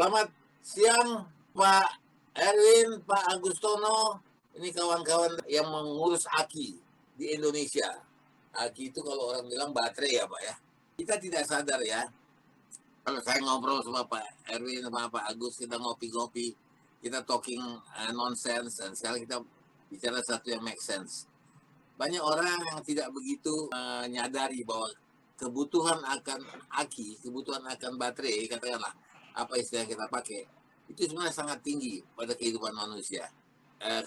Selamat siang Pak Erwin, Pak Agustono. Ini kawan-kawan yang mengurus aki di Indonesia. Aki itu kalau orang bilang baterai ya Pak ya. Kita tidak sadar ya. Kalau saya ngobrol sama Pak Erwin, sama Pak Agus, kita ngopi-ngopi, kita talking nonsense, dan sekarang kita bicara satu yang make sense. Banyak orang yang tidak begitu menyadari bahwa kebutuhan akan aki, kebutuhan akan baterai, katakanlah apa istilah kita pakai, itu sebenarnya sangat tinggi pada kehidupan manusia.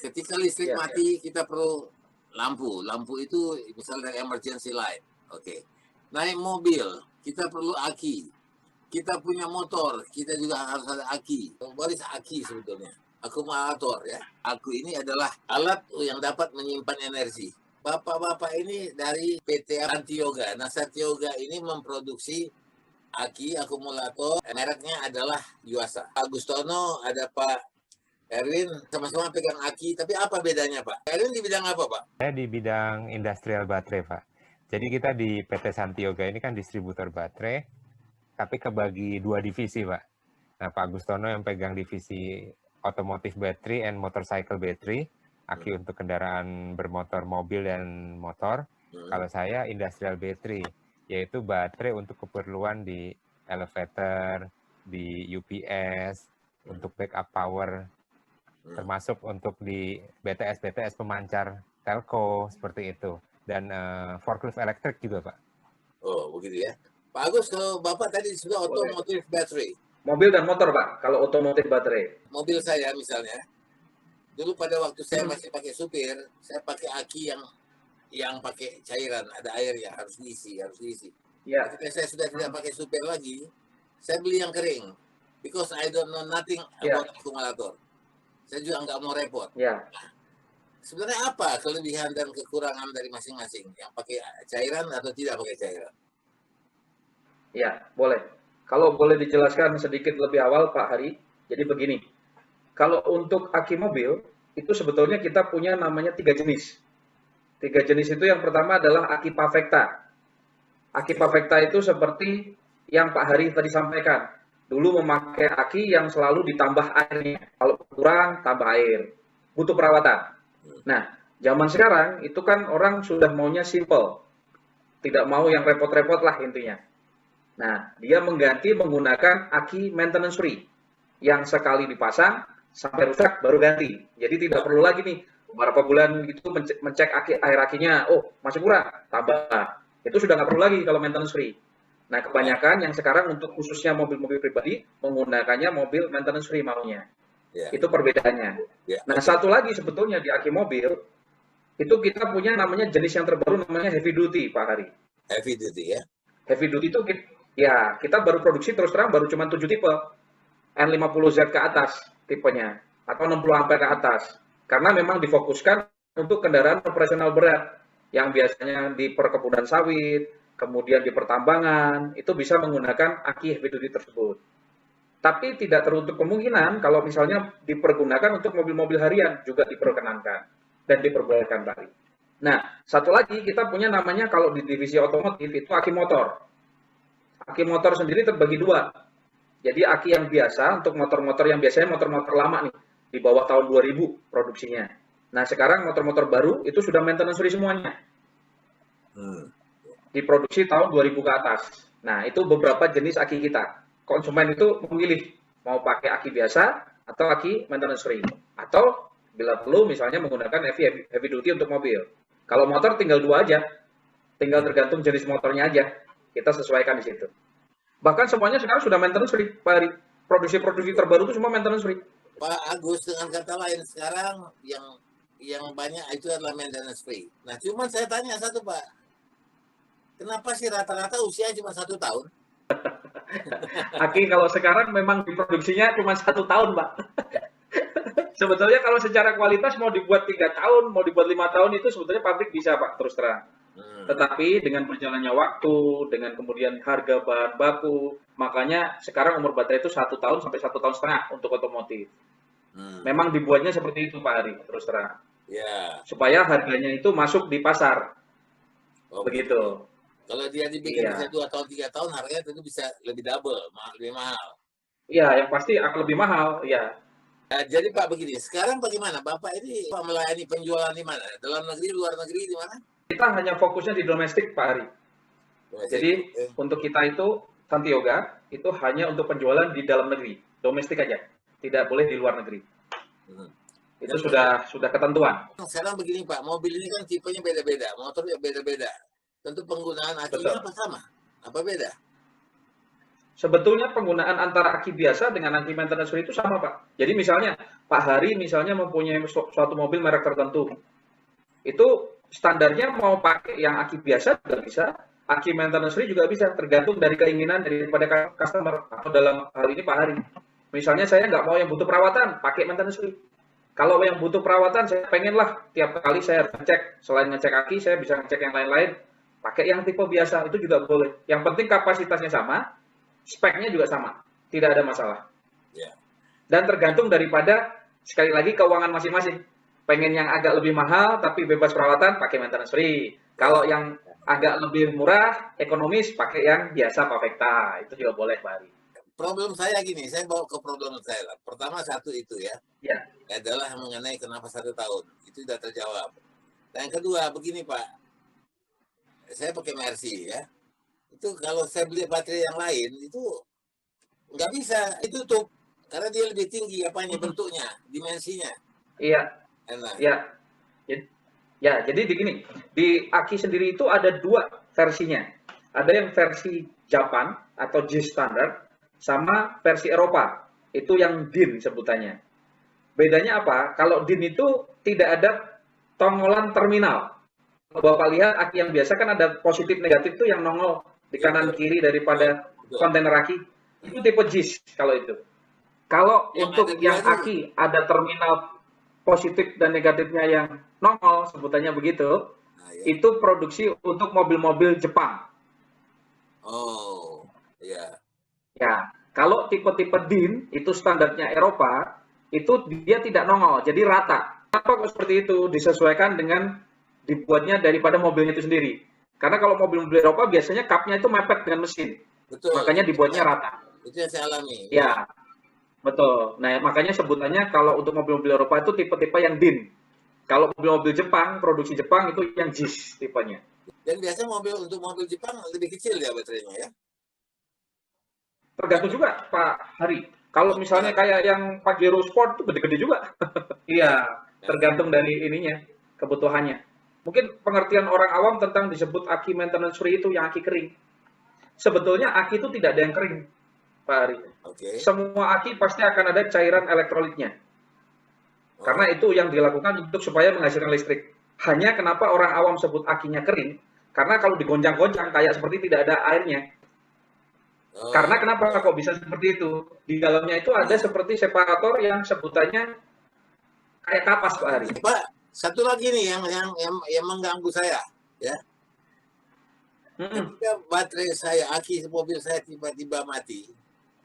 Ketika listrik mati, kita perlu lampu. Lampu itu misalnya dari emergency light. Oke. Naik mobil, kita perlu aki. Kita punya motor, kita juga harus ada aki. What is aki sebetulnya? Akumulator ya. Aku ini adalah alat yang dapat menyimpan energi. Bapak-bapak ini dari PT Santyoga. Nah, Santyoga ini memproduksi aki, akumulator, mereknya adalah Yuasa. Pak Agustono, ada Pak Erwin, sama-sama pegang aki, tapi apa bedanya Pak? Erwin di bidang apa Pak? Saya di bidang industrial baterai Pak. Jadi kita di PT Santyoga ini kan distributor baterai, tapi kebagi dua divisi Pak. Nah Pak Agustono yang pegang divisi otomotif battery and motorcycle battery, aki untuk kendaraan bermotor, mobil dan motor. Kalau saya industrial battery, yaitu baterai untuk keperluan di elevator, di UPS, untuk backup power, termasuk untuk di BTS pemancar telco, seperti itu. Dan forklift elektrik juga, Pak. Oh, begitu ya. Pak Agus, kalau Bapak tadi sudah otomotif battery. Mobil dan motor, Pak, kalau otomotif baterai. Mobil saya misalnya, dulu pada waktu saya masih pakai supir, saya pakai aki yang pakai cairan, ada air ya, harus diisi. Ya. Ketika saya sudah tidak pakai supir lagi, saya beli yang kering, because I don't know nothing about akumulator. Saya juga nggak mau repot. Ya. Sebenarnya apa kelebihan dan kekurangan dari masing-masing, yang pakai cairan atau tidak pakai cairan? Ya, boleh. Kalau boleh dijelaskan sedikit lebih awal, Pak Hari. Jadi begini, kalau untuk aki mobil, itu sebetulnya kita punya namanya 3 jenis. 3 jenis itu yang pertama adalah aki pavekta. Aki pavekta itu seperti yang Pak Hari tadi sampaikan. Dulu memakai aki yang selalu ditambah airnya. Kalau kurang, tambah air. Butuh perawatan. Nah, zaman sekarang itu kan orang sudah maunya simple. Tidak mau yang repot-repot lah intinya. Nah, dia mengganti menggunakan aki maintenance free. Yang sekali dipasang, sampai rusak baru ganti. Jadi tidak perlu lagi nih beberapa bulan itu mencek air akinya, oh masih kurang, tambah. Itu sudah nggak perlu lagi kalau maintenance free. Nah kebanyakan yang sekarang untuk khususnya mobil-mobil pribadi menggunakannya mobil maintenance free maunya. Itu perbedaannya. Nah satu lagi sebetulnya di aki mobil itu kita punya namanya jenis yang terbaru namanya heavy duty Pak Hari. Heavy duty ya? Heavy duty itu ya kita baru produksi terus terang baru cuma 7 tipe. N50Z ke atas tipenya atau 60 ampere ke atas. Karena memang difokuskan untuk kendaraan operasional berat yang biasanya di perkebunan sawit, kemudian di pertambangan, itu bisa menggunakan aki heavy duty tersebut. Tapi tidak tertutup kemungkinan kalau misalnya dipergunakan untuk mobil-mobil harian juga diperkenankan dan diperbolehkan Pak. Nah, satu lagi kita punya namanya kalau di divisi otomotif itu aki motor. Aki motor sendiri terbagi dua. Jadi aki yang biasa untuk motor-motor yang biasanya motor-motor lama nih. Di bawah tahun 2000 produksinya. Nah sekarang motor-motor baru itu sudah maintenance free semuanya. Diproduksi tahun 2000 ke atas. Nah itu beberapa jenis aki kita. Konsumen itu memilih mau pakai aki biasa atau aki maintenance free. Atau bila perlu misalnya menggunakan heavy duty untuk mobil. Kalau motor tinggal 2 aja. Tinggal tergantung jenis motornya aja. Kita sesuaikan di situ. Bahkan semuanya sekarang sudah maintenance free. Produksi-produksi terbaru itu semua maintenance free. Pak Agus, dengan kata lain sekarang yang banyak itu adalah maintenance free. Nah, cuma saya tanya satu Pak, kenapa sih rata-rata usia cuma 1 tahun? Aki kalau sekarang memang diproduksinya cuma 1 tahun Pak. Sebetulnya kalau secara kualitas mau dibuat 3 tahun, mau dibuat 5 tahun itu sebetulnya pabrik bisa Pak terus terang. Tetapi dengan berjalannya waktu, dengan kemudian harga bahan baku, makanya sekarang umur baterai itu 1 tahun sampai 1,5 tahun untuk otomotif. Memang dibuatnya seperti itu Pak Hari, terus terang. Supaya harganya itu masuk di pasar. Begitu. Kalau dia dibikin bisa 2 tahun, 3 tahun, harganya tentu bisa lebih double, lebih mahal. Iya, yang pasti akan lebih mahal. Ya, Nah, jadi Pak begini, sekarang bagaimana? Bapak ini Pak melayani penjualan di mana? Dalam negeri, luar negeri, di mana? kita hanya fokusnya di domestik, Pak Ari. Domestik. Jadi Oke. untuk kita itu Santi Yoga itu hanya untuk penjualan di dalam negeri, domestik aja, tidak boleh di luar negeri. Hmm. Itu sudah ketentuan. Sekarang begini Pak, mobil ini kan tipenya beda-beda, motornya beda-beda. Tentu penggunaan akinya Betul. apa sama? Apa beda? Sebetulnya penggunaan antara aki biasa dengan aki maintenance free itu sama, Pak. Jadi misalnya Pak Hari misalnya mempunyai suatu mobil merek tertentu, itu standarnya mau pakai yang aki biasa juga bisa, aki maintenance free juga bisa, tergantung dari keinginan daripada customer atau dalam hal ini Pak Hari. Misalnya saya nggak mau yang butuh perawatan, pakai maintenance free. Kalau yang butuh perawatan, saya pengen lah tiap kali saya harus ngecek, selain ngecek aki, saya bisa ngecek yang lain-lain, pakai yang tipe biasa, itu juga boleh. Yang penting kapasitasnya sama, speknya juga sama, tidak ada masalah. Ya. Dan tergantung daripada, sekali lagi, keuangan masing-masing. Pengen yang agak lebih mahal, tapi bebas perawatan, pakai maintenance free. Kalau yang agak lebih murah, ekonomis, pakai yang biasa Pavecta. Itu juga boleh, Pak Ari. Problem saya gini, saya bawa ke problem saya lah. Pertama satu itu ya, Ya, adalah mengenai kenapa 1 tahun. Itu sudah terjawab. Dan yang kedua, begini Pak, saya pakai Mercy ya. Itu kalau saya beli baterai yang lain, itu nggak bisa ditutup. Karena dia lebih tinggi apanya bentuknya, dimensinya. iya, Enak. ya. Ya, jadi begini, di aki sendiri itu ada 2 versinya. Ada yang versi Japan atau J standar, sama versi Eropa. Itu yang DIN sebutannya. Bedanya apa? Kalau DIN itu tidak ada tongolan terminal. Kalau Bapak lihat aki yang biasa kan ada positif negatif tuh yang nongol di kanan kiri daripada kontainer aki. Itu tipe JIS kalau itu. Kalau untuk yang aki ada terminal positif dan negatifnya yang nongol, sebutannya begitu, Nah, ya. itu produksi untuk mobil-mobil Jepang. Oh, ya. Ya, kalau tipe-tipe DIN itu standarnya Eropa, itu dia tidak nongol, jadi rata. Kenapa kok seperti itu? Disesuaikan dengan dibuatnya daripada mobilnya itu sendiri. Karena kalau mobil-mobil Eropa biasanya kapnya itu mepet dengan mesin. Betul. Makanya dibuatnya rata. Itu yang saya alami. Ya, betul. Nah, makanya sebutannya kalau untuk mobil-mobil Eropa itu tipe-tipe yang DIN. Kalau mobil-mobil Jepang, produksi Jepang itu yang JIS tipenya. Dan biasanya untuk mobil Jepang lebih kecil ya baterainya ya? Tergantung juga Pak Hari. Kalau misalnya kayak yang Pajero Sport itu gede-gede juga. Iya, tergantung dari ininya, kebutuhannya. Mungkin pengertian orang awam tentang disebut aki maintenance free itu yang aki kering. Sebetulnya aki itu tidak ada yang kering, Pak Hari. Oke. Semua aki pasti akan ada cairan elektrolitnya. Karena itu yang dilakukan untuk supaya menghasilkan listrik. Hanya kenapa orang awam sebut akinya kering, karena kalau digoncang-goncang kayak seperti tidak ada airnya. Karena kenapa kok bisa seperti itu? Di dalamnya itu ada seperti separator yang sebutannya kayak kapas, Pak Hari. Pak, satu lagi nih yang mengganggu saya, ya. Ketika baterai saya, aki mobil saya tiba-tiba mati,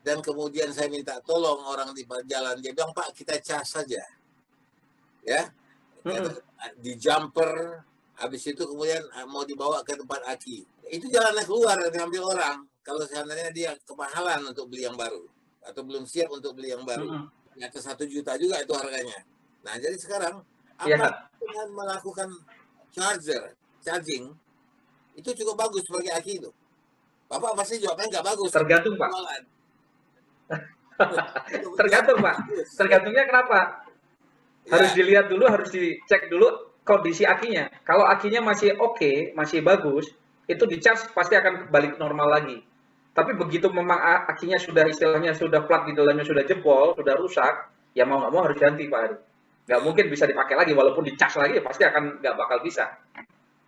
dan kemudian saya minta tolong orang di jalan, dia bilang, Pak, kita cas saja. Ya, di jumper, habis itu kemudian mau dibawa ke tempat aki. Itu jalannya keluar, diambil orang. Kalau seandainya dia kemahalan untuk beli yang baru, atau belum siap untuk beli yang baru. Di atas 1 juta juga itu harganya. Nah, jadi sekarang, apa dengan melakukan charging, itu cukup bagus sebagai aki itu. Bapak pasti jawabnya nggak bagus. Tergantung, Pak. Tergantung, Pak. Tergantungnya kenapa? Harus dilihat dulu, harus dicek dulu kondisi akinya. Kalau akinya masih oke, masih bagus, itu di-charge pasti akan balik normal lagi. Tapi begitu memang akinya sudah istilahnya sudah plat di dalamnya sudah jebol, sudah rusak, ya mau nggak mau harus ganti, Pak Ari. Nggak mungkin bisa dipakai lagi, walaupun di-charge lagi, pasti akan nggak bakal bisa.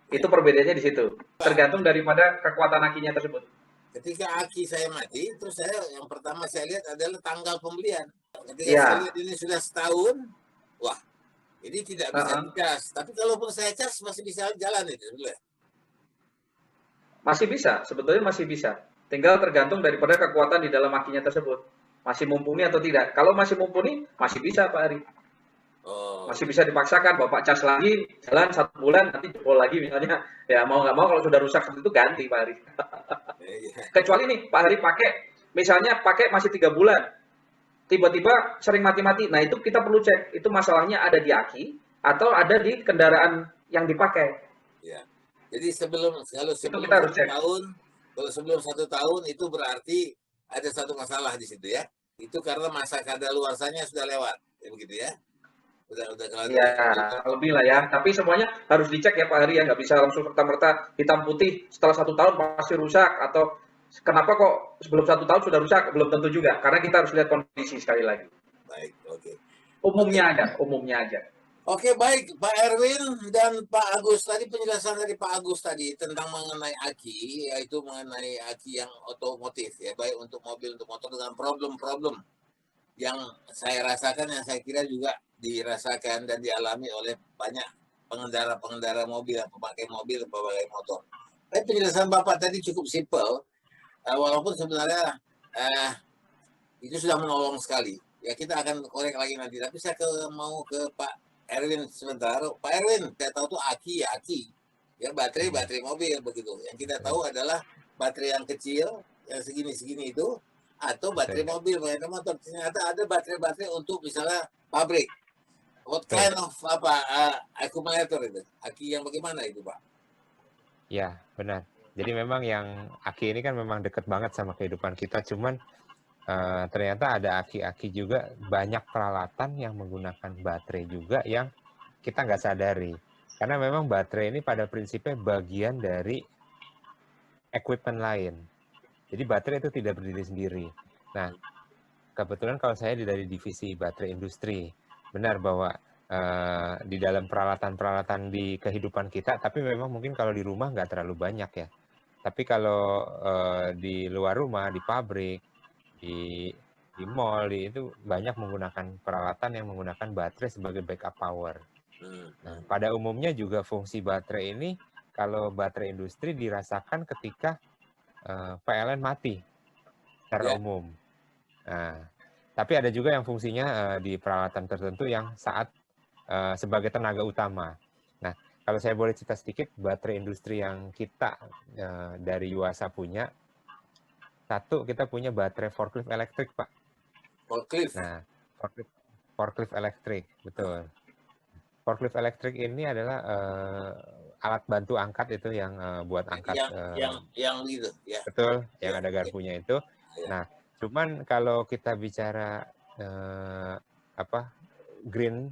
Itu perbedaannya di situ. Tergantung daripada kekuatan akinya tersebut. Ketika aki saya mati, terus saya yang pertama saya lihat adalah tanggal pembelian. Ketika saya lihat ini sudah setahun, wah, ini tidak bisa dicas. Tapi kalaupun saya cas, masih bisa jalan itu. Masih bisa, sebetulnya masih bisa. Tinggal tergantung daripada kekuatan di dalam akinya tersebut. Masih mumpuni atau tidak. Kalau masih mumpuni, masih bisa, Pak Ari. Masih bisa dipaksakan, Bapak cas lagi, jalan 1 bulan, nanti jebol lagi misalnya. Ya mau nggak mau kalau sudah rusak seperti itu ganti, Pak Ari. Kecuali nih, Pak Ari misalnya pakai masih 3 bulan. tiba-tiba sering mati-mati. Nah, itu kita perlu cek, itu masalahnya ada di aki atau ada di kendaraan yang dipakai. Ya. Jadi kalau Itu sebelum kita harus 1 cek. tahun, kalau sebelum 1 tahun itu berarti ada satu masalah di situ ya. Itu karena masa kadaluarsanya sudah lewat, ya begitu ya. Udah kalau Ya, lebih lah ya. Tapi semuanya harus dicek ya Pak Hari ya. Nggak bisa langsung serta-merta hitam putih setelah 1 tahun pasti rusak. Atau kenapa kok sebelum 1 tahun sudah rusak? Belum tentu juga. Karena kita harus lihat kondisi sekali lagi. baik, oke. Umumnya aja. Oke, baik Pak Erwin dan Pak Agus. Tadi penjelasan dari Pak Agus tadi tentang mengenai aki, yaitu mengenai aki yang otomotif ya, baik untuk mobil, untuk motor, dengan problem-problem yang saya rasakan, yang saya kira juga dirasakan dan dialami oleh banyak pengendara mobil, pemakai motor. Tapi penjelasan Bapak tadi cukup simpel, walaupun sebenarnya itu sudah menolong sekali. Ya, kita akan korek lagi nanti. Tapi saya mau ke Pak Erwin sebentar. Pak Erwin, saya tahu tuh aki ya aki. Ya, baterai mobil begitu. Yang kita tahu adalah baterai yang kecil, yang segini-segini itu, atau baterai mobil, baterai motor. Ternyata ada baterai untuk misalnya pabrik. What kind of akumulator itu? Aki yang bagaimana itu, Pak? Ya, benar. Jadi memang yang aki ini kan memang dekat banget sama kehidupan kita. Cuman ternyata ada aki-aki juga, banyak peralatan yang menggunakan baterai juga yang kita nggak sadari. Karena memang baterai ini pada prinsipnya bagian dari equipment lain. Jadi baterai itu tidak berdiri sendiri. Nah, kebetulan kalau saya dari divisi baterai industri, benar bahwa di dalam peralatan-peralatan di kehidupan kita, tapi memang mungkin kalau di rumah nggak terlalu banyak ya. Tapi kalau di luar rumah, di pabrik, di mall, itu banyak menggunakan peralatan yang menggunakan baterai sebagai backup power. Nah, pada umumnya juga fungsi baterai ini, kalau baterai industri dirasakan ketika PLN mati secara umum. Nah, tapi ada juga yang fungsinya di peralatan tertentu yang saat sebagai tenaga utama. Nah, kalau saya boleh cerita sedikit, baterai industri yang kita dari Yuasa punya, satu, kita punya baterai forklift elektrik, Pak. Forklift? Nah, forklift elektrik, betul. Forklift elektrik ini adalah alat bantu angkat itu yang buat angkat. Yang gitu, ya. Betul, yang ada garpunya itu. Nah, cuman kalau kita bicara green,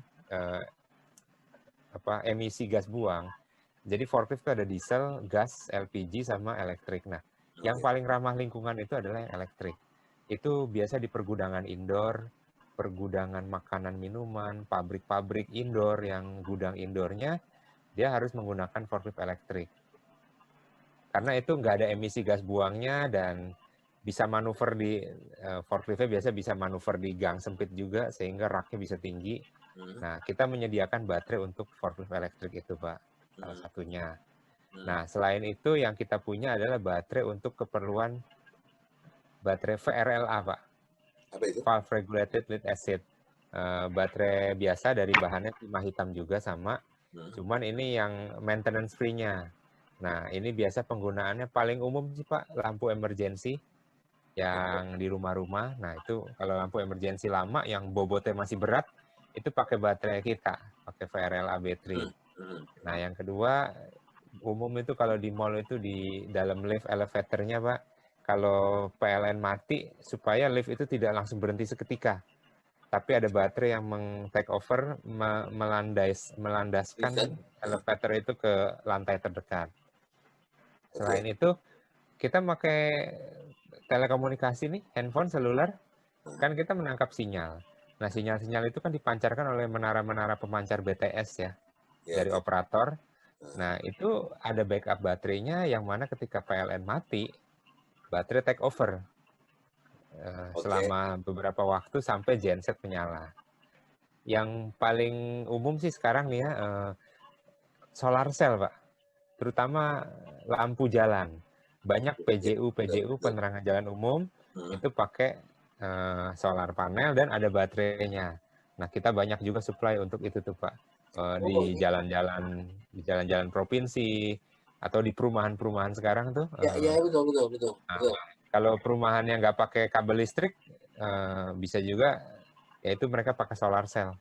emisi gas buang, jadi forklift itu ada diesel, gas, LPG, sama elektrik. Nah, yang paling ramah lingkungan itu adalah yang elektrik. Itu biasa di pergudangan indoor, pergudangan makanan minuman, pabrik-pabrik indoor yang gudang indoornya, dia harus menggunakan forklift elektrik. Karena itu nggak ada emisi gas buangnya dan bisa manuver di forkliftnya, biasa bisa manuver di gang sempit juga sehingga raknya bisa tinggi. Nah, kita menyediakan baterai untuk forklift elektrik itu, Pak, salah satunya. Nah, selain itu yang kita punya adalah baterai untuk keperluan baterai VRLA, Pak. Apa itu? Valve Regulated Lead Acid. Baterai biasa dari bahannya timah hitam juga sama. Cuman ini yang maintenance free-nya. Nah, ini biasa penggunaannya paling umum sih, Pak, lampu emergency yang di rumah-rumah. Nah, itu kalau lampu emergency lama yang bobotnya masih berat, itu pakai baterai kita, pakai VRLA battery. Nah, yang kedua, umum itu kalau di mall itu di dalam lift elevatornya, Pak, kalau PLN mati, supaya lift itu tidak langsung berhenti seketika. Tapi ada baterai yang meng-take over, melandaskan elevator itu ke lantai terdekat. Selain itu, kita pakai telekomunikasi nih, handphone, seluler, kan kita menangkap sinyal. Nah, sinyal-sinyal itu kan dipancarkan oleh menara-menara pemancar BTS ya, dari operator. Nah, itu ada backup baterainya yang mana ketika PLN mati, baterai take over selama beberapa waktu sampai genset menyala. Yang paling umum sih sekarang nih ya, solar cell, Pak. Terutama lampu jalan. Banyak PJU penerangan jalan umum itu pakai solar panel dan ada baterainya. Nah, kita banyak juga supply untuk itu tuh, Pak. Di jalan-jalan provinsi atau di perumahan-perumahan sekarang tuh. Ya, betul. Kalau perumahan yang nggak pakai kabel listrik, bisa juga yaitu mereka pakai solar cell.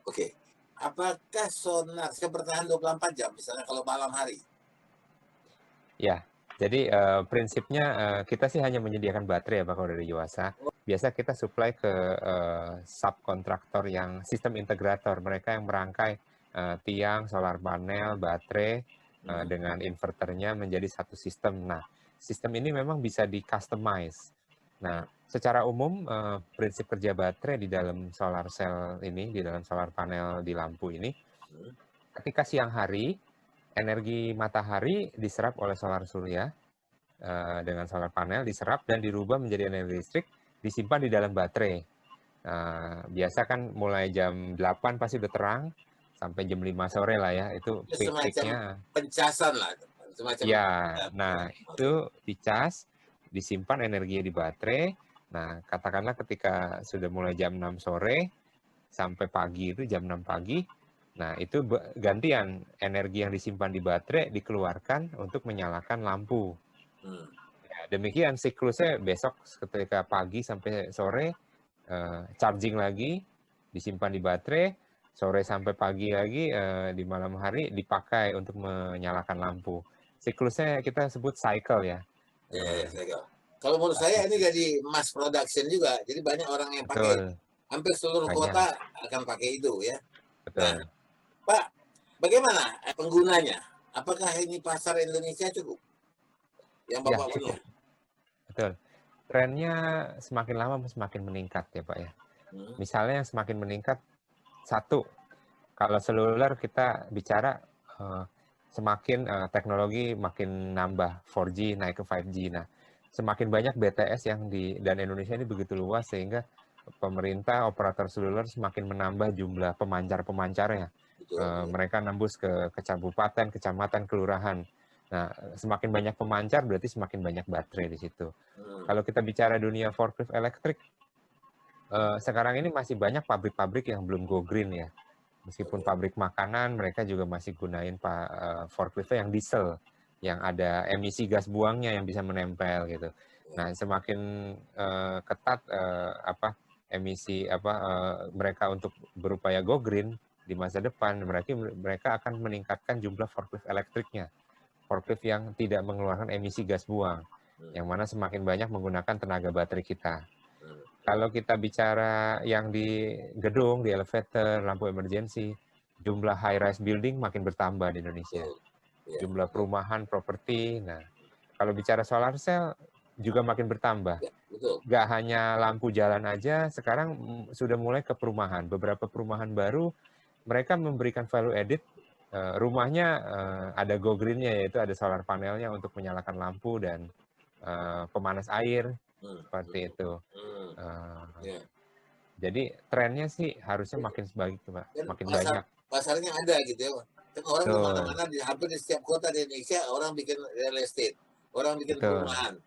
Oke. Apakah sonar bisa bertahan 24 jam misalnya kalau malam hari? Ya, jadi prinsipnya kita sih hanya menyediakan baterai ya Pak kalau dari Yuasa. Biasa kita supply ke subkontraktor yang sistem integrator, mereka yang merangkai tiang, solar panel, baterai dengan inverternya menjadi satu sistem. Nah, sistem ini memang bisa di-customize. Nah, secara umum prinsip kerja baterai di dalam solar cell ini, di dalam solar panel di lampu ini, ketika siang hari energi matahari diserap oleh solar surya dengan solar panel, diserap dan dirubah menjadi energi listrik, disimpan di dalam baterai. Biasa kan mulai jam 8 pasti udah terang, sampai jam 5 sore lah ya, itu Semacam peak-peaknya. pencasan lah, semacam. Ya, nah itu dicas, disimpan energinya di baterai. Nah, katakanlah ketika sudah mulai jam 6 sore, sampai pagi itu jam 6 pagi, nah itu gantian energi yang disimpan di baterai dikeluarkan untuk menyalakan lampu. Ya, demikian siklusnya besok ketika pagi sampai sore charging lagi, disimpan di baterai, sore sampai pagi lagi di malam hari dipakai untuk menyalakan lampu. Siklusnya kita sebut cycle ya. Kalau menurut saya ini jadi mass production juga, jadi banyak orang yang pakai. Betul. Hampir seluruh Banyak. kota akan pakai itu ya. Betul. Nah, Pak, bagaimana penggunanya? Apakah ini pasar Indonesia cukup? Yang Bapak punya? Betul. Trennya semakin lama semakin meningkat ya Pak ya. Misalnya yang semakin meningkat, satu, kalau seluler kita bicara semakin teknologi makin nambah 4G naik ke 5G. Nah, semakin banyak BTS yang dan Indonesia ini begitu luas sehingga pemerintah operator seluler semakin menambah jumlah pemancar-pemancarnya. Mereka nembus ke kabupaten, kecamatan, kelurahan. Nah, semakin banyak pemancar berarti semakin banyak baterai di situ. Kalau kita bicara dunia forklift elektrik, sekarang ini masih banyak pabrik-pabrik yang belum go green ya. Meskipun pabrik makanan, mereka juga masih gunain forkliftnya yang diesel, yang ada emisi gas buangnya yang bisa menempel gitu. Nah, semakin ketat emisi mereka untuk berupaya go green di masa depan, mereka akan meningkatkan jumlah forklift elektriknya, forklift yang tidak mengeluarkan emisi gas buang, yang mana semakin banyak menggunakan tenaga baterai kita. Kalau kita bicara yang di gedung, di elevator, lampu emergency, jumlah high-rise building makin bertambah di Indonesia. Jumlah perumahan, properti. Nah, kalau bicara solar cell juga makin bertambah. Nggak hanya lampu jalan aja, sekarang sudah mulai ke perumahan. Beberapa perumahan baru, mereka memberikan value added. Rumahnya ada go green-nya, yaitu ada solar panelnya untuk menyalakan lampu dan pemanas air. Seperti itu. Jadi trennya sih harusnya makin sebaik, Pak. Makin banyak. Pasarnya ada gitu ya. Kan orang di mana-mana, hampir di setiap kota di Indonesia orang bikin real estate, orang bikin perumahan.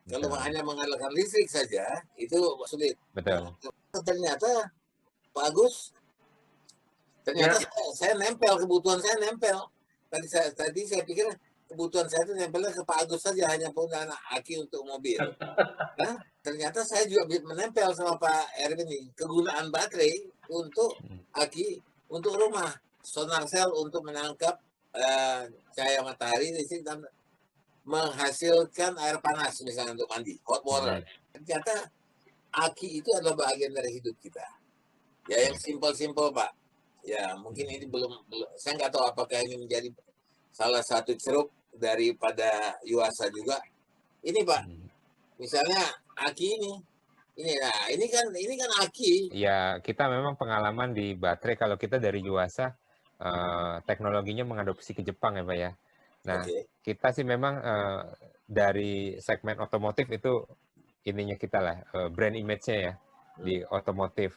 Kalau hanya mengandalkan listrik saja itu sulit. Betul. Ternyata Pak Agus, ternyata saya nempel, kebutuhan saya nempel. Tadi saya pikir kebutuhan saya itu nempelnya ke Pak Agus saja, hanya penggunaan aki untuk mobil. Nah, ternyata saya juga menempel sama Pak Erwin nih, kegunaan baterai untuk aki untuk rumah, solar cell untuk menangkap cahaya matahari dan menghasilkan air panas misalnya untuk mandi, hot water. Ternyata aki itu adalah bagian dari hidup kita. Ya, yang simpel-simpel Pak. Ya, mungkin ini belum saya nggak tahu apakah ini menjadi salah satu ceruk daripada Yuasa juga. Ini Pak, misalnya aki ini kan aki. Ya, kita memang pengalaman di baterai kalau kita dari Yuasa teknologinya mengadopsi ke Jepang ya Pak ya. Nah, kita sih memang dari segmen otomotif itu ininya kita lah, brand image-nya ya di otomotif.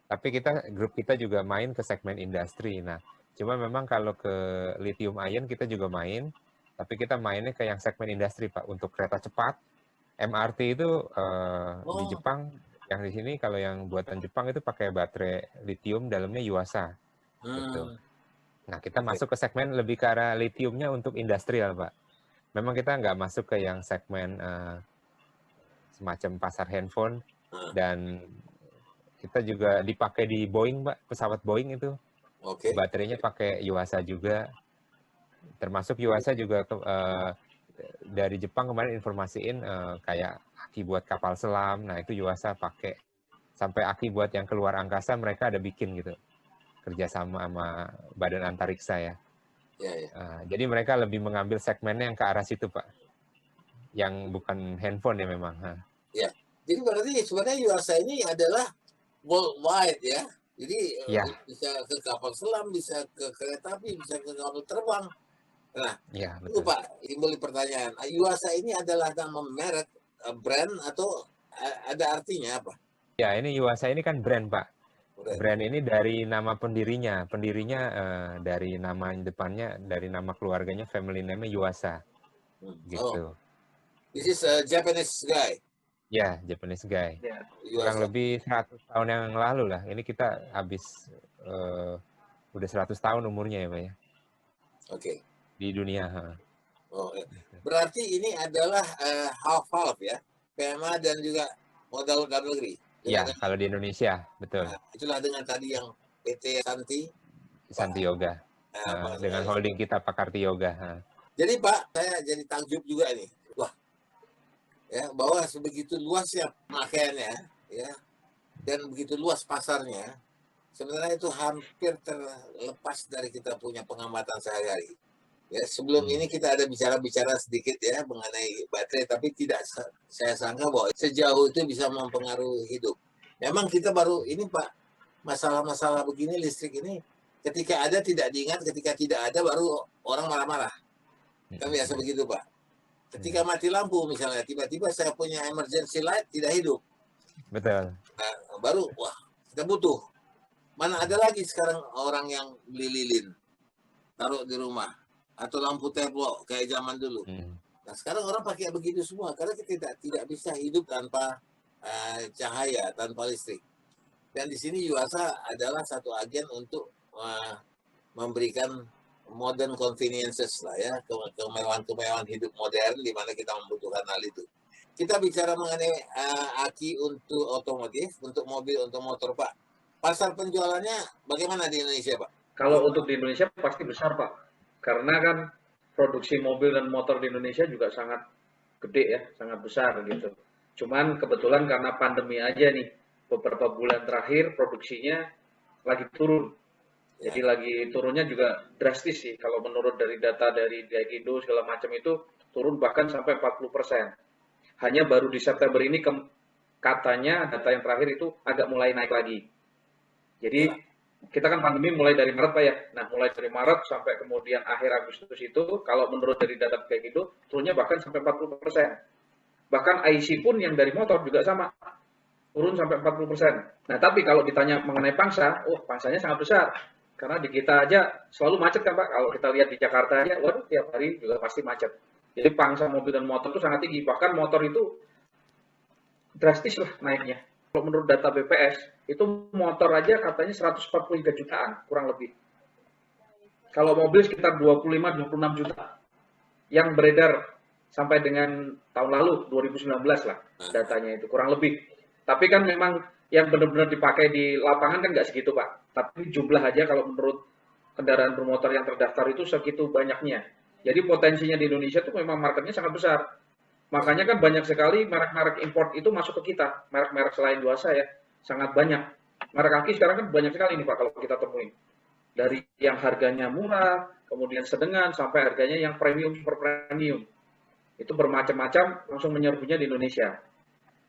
Tapi grup kita juga main ke segmen industri. Nah, cuma memang kalau ke lithium ion kita juga main, tapi kita mainnya ke yang segmen industri Pak, untuk kereta cepat. MRT itu di Jepang, yang di sini kalau yang buatan Jepang itu pakai baterai lithium, dalamnya Yuasa. Gitu. Nah, kita masuk ke segmen lebih ke arah lithiumnya untuk industrial Pak. Memang kita nggak masuk ke yang segmen semacam pasar handphone, Dan kita juga dipakai di Boeing, Pak, pesawat Boeing itu. Oke. Baterainya pakai Yuasa juga. Termasuk Yuasa juga dari Jepang kemarin informasiin kayak aki buat kapal selam. Nah, itu Yuasa pakai. Sampai aki buat yang keluar angkasa mereka ada bikin gitu. Kerjasama sama Badan Antariksa ya. Jadi mereka lebih mengambil segmennya yang ke arah situ, Pak. Yang bukan handphone ya memang. Ya. Jadi berarti sebenarnya Yuasa ini adalah worldwide ya. Jadi bisa ke kapal selam, bisa ke kereta api, bisa ke kapal terbang. Nah, itu Pak, timbul pertanyaan. Yuasa ini adalah nama merek, brand, atau ada artinya apa? Ya, ini Yuasa ini kan brand, Pak. Brand ini dari nama pendirinya. Pendirinya dari nama depannya, dari nama keluarganya, family name-nya Yuasa. Gitu. This is a Japanese guy. Ya, Japanese guy. Kurang lebih 100 tahun yang lalu lah. Ini kita habis udah 100 tahun umurnya ya, Pak ya. Oke. Di dunia. Berarti ini adalah half-half ya. PMA dan juga modal dalam negeri. Iya, kalau di Indonesia, betul. Nah, itulah dengan tadi yang PT Santi Yoga. Dengan holding kita Pakarti Yoga. Jadi Pak, saya jadi takjub juga nih. Wah, ya bahwa sebegitu luasnya pemakaiannya, ya, dan begitu luas pasarnya, sebenarnya itu hampir terlepas dari kita punya pengamatan sehari-hari. Ya, sebelum ini kita ada bicara-bicara sedikit ya mengenai baterai, tapi tidak saya sangka bahwa sejauh itu bisa mempengaruhi hidup. Memang kita baru ini Pak, masalah-masalah begini listrik ini ketika ada tidak diingat, ketika tidak ada baru orang marah-marah. Kan biasa begitu Pak. Ketika mati lampu misalnya, tiba-tiba saya punya emergency light tidak hidup. Betul. Nah, baru wah kita butuh. Mana ada lagi sekarang orang yang beli lilin taruh di rumah atau lampu teplok kayak zaman dulu. Nah sekarang orang pakai begitu semua karena kita tidak bisa hidup tanpa cahaya, tanpa listrik. Dan di sini Yuasa adalah satu agen untuk memberikan modern conveniences lah ya, kemewahan-kemewahan hidup modern di mana kita membutuhkan hal itu. Kita bicara mengenai aki untuk otomotif, untuk mobil, untuk motor Pak. Pasar penjualannya bagaimana di Indonesia Pak? Kalau untuk di Indonesia pasti besar Pak. Karena kan produksi mobil dan motor di Indonesia juga sangat gede ya, sangat besar gitu. Cuman kebetulan karena pandemi aja nih, beberapa bulan terakhir produksinya lagi turun. Jadi lagi turunnya juga drastis sih. Kalau menurut dari data dari Gaikindo segala macam itu turun bahkan sampai 40%. Hanya baru di September ini katanya data yang terakhir itu agak mulai naik lagi. Jadi kita kan pandemi mulai dari Maret Pak ya. Nah mulai dari Maret sampai kemudian akhir Agustus itu kalau menurut dari data Gaikindo turunnya bahkan sampai 40%. Bahkan IC pun yang dari motor juga sama. Turun sampai 40%. Nah tapi kalau ditanya mengenai pangsa, pangsanya sangat besar. Karena di kita aja selalu macet kan Pak. Kalau kita lihat di Jakarta aja, waduh tiap hari juga pasti macet. Jadi pangsa mobil dan motor itu sangat tinggi. Bahkan motor itu drastis lah naiknya. Kalau menurut data BPS, itu motor aja katanya 143 jutaan, kurang lebih. Kalau mobil sekitar 25-26 juta. Yang beredar sampai dengan tahun lalu, 2019 lah datanya itu, kurang lebih. Tapi kan memang yang benar-benar dipakai di lapangan kan nggak segitu Pak. Tapi jumlah aja kalau menurut kendaraan bermotor yang terdaftar itu segitu banyaknya. Jadi potensinya di Indonesia itu memang marketnya sangat besar. Makanya kan banyak sekali merek-merek import itu masuk ke kita. Merek-merek selain Yuasa ya, sangat banyak. Merek aki sekarang kan banyak sekali nih Pak kalau kita temuin. Dari yang harganya murah, kemudian sedengan, sampai harganya yang premium, super premium. Itu bermacam-macam langsung menyerbunya di Indonesia.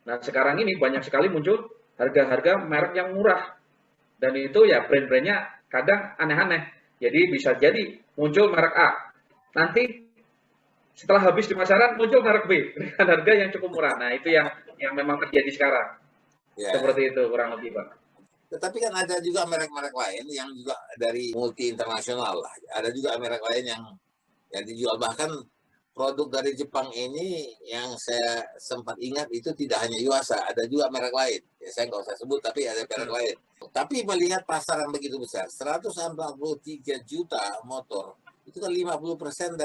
Nah sekarang ini banyak sekali muncul harga-harga merek yang murah. Dan itu ya brand-brandnya kadang aneh-aneh. Jadi bisa jadi muncul merek A. Nanti setelah habis di pasaran muncul merek B dengan harga yang cukup murah. Nah itu yang memang terjadi sekarang. Ya. Seperti itu kurang lebih Pak. Tetapi kan ada juga merek-merek lain yang juga dari multi internasional lah. Ada juga merek lain yang dijual, bahkan produk dari Jepang ini yang saya sempat ingat itu tidak hanya Yuasa, ada juga merek lain. Ya, saya nggak usah sebut, tapi ada merek lain. Tapi melihat pasar yang begitu besar, 143 juta motor, itu kan 50%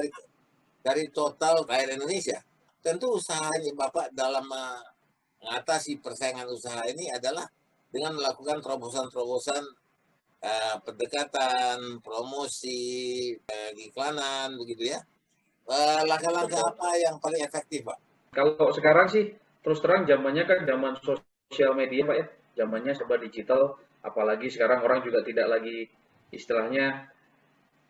dari total rakyat Indonesia. Tentu usahanya Bapak dalam mengatasi persaingan usaha ini adalah dengan melakukan terobosan-terobosan pendekatan, promosi, iklanan, begitu ya. Langkah-langkah apa yang paling efektif, Pak? Kalau sekarang sih, terus terang zamannya kan zaman sosial media, Pak ya. Zamannya serba digital, apalagi sekarang orang juga tidak lagi istilahnya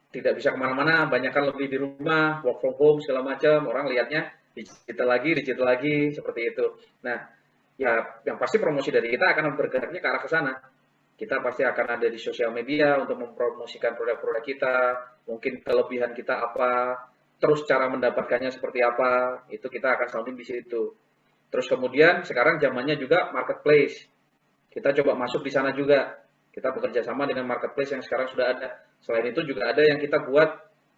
tidak bisa kemana-mana, banyak kan lebih di rumah, work from home, segala macam, orang lihatnya digital lagi, seperti itu. Nah, ya yang pasti promosi dari kita akan bergeraknya ke arah ke sana. Kita pasti akan ada di sosial media untuk mempromosikan produk-produk kita, mungkin kelebihan kita apa, terus cara mendapatkannya seperti apa, itu kita akan sounding di situ. Terus kemudian sekarang zamannya juga marketplace. Kita coba masuk di sana juga. Kita bekerja sama dengan marketplace yang sekarang sudah ada. Selain itu juga ada yang kita buat,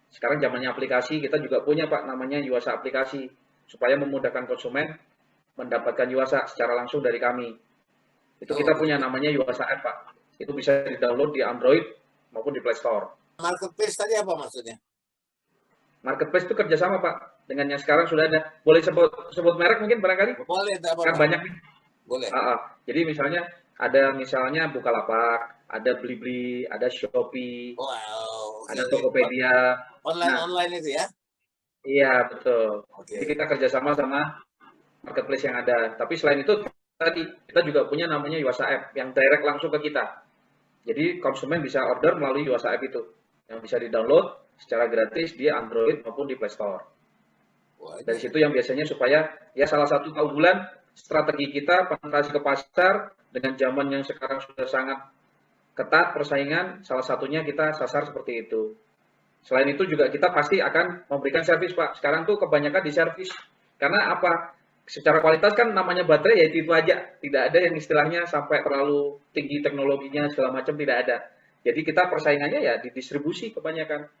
sekarang zamannya aplikasi, kita juga punya Pak, namanya Yuasa aplikasi, supaya memudahkan konsumen mendapatkan Yuasa secara langsung dari kami. Itu kita punya namanya Yuasa App, Pak. Itu bisa di-download di Android maupun di Play Store. Marketplace tadi apa maksudnya? Marketplace itu kerjasama, Pak, dengan yang sekarang sudah ada. Boleh sebut merek mungkin barangkali? Boleh, tak Kan apa-apa. banyak nih. Boleh. Jadi misalnya ada Bukalapak, ada Blibli, ada Shopee, Wow. ada Tokopedia. Online itu ya? Iya, betul. Oke. Jadi kita kerjasama sama marketplace yang ada. Tapi selain itu tadi kita juga punya namanya Yuasa App yang direct langsung ke kita. Jadi konsumen bisa order melalui Yuasa App itu yang bisa di-download secara gratis di Android maupun di Play Store. Dari situ yang biasanya supaya ya salah satu keunggulan strategi kita penetrasi ke pasar dengan zaman yang sekarang sudah sangat ketat persaingan, salah satunya kita sasar seperti itu. Selain itu juga kita pasti akan memberikan servis, Pak. Sekarang tuh kebanyakan di servis. Karena apa? Secara kualitas kan namanya baterai ya itu aja. Tidak ada yang istilahnya sampai terlalu tinggi teknologinya segala macam, tidak ada. Jadi kita persaingannya ya di distribusi kebanyakan.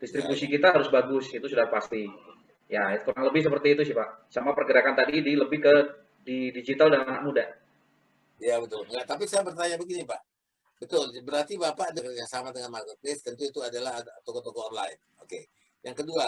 Distribusi kita harus bagus, itu sudah pasti. Ya, kurang lebih seperti itu sih, Pak. Sama pergerakan tadi lebih ke di digital dan anak muda. Ya, betul. Nggak, tapi saya bertanya begini, Pak. Betul, berarti Bapak bekerjasama dengan marketplace, tentu itu adalah toko-toko online. Oke. Yang kedua,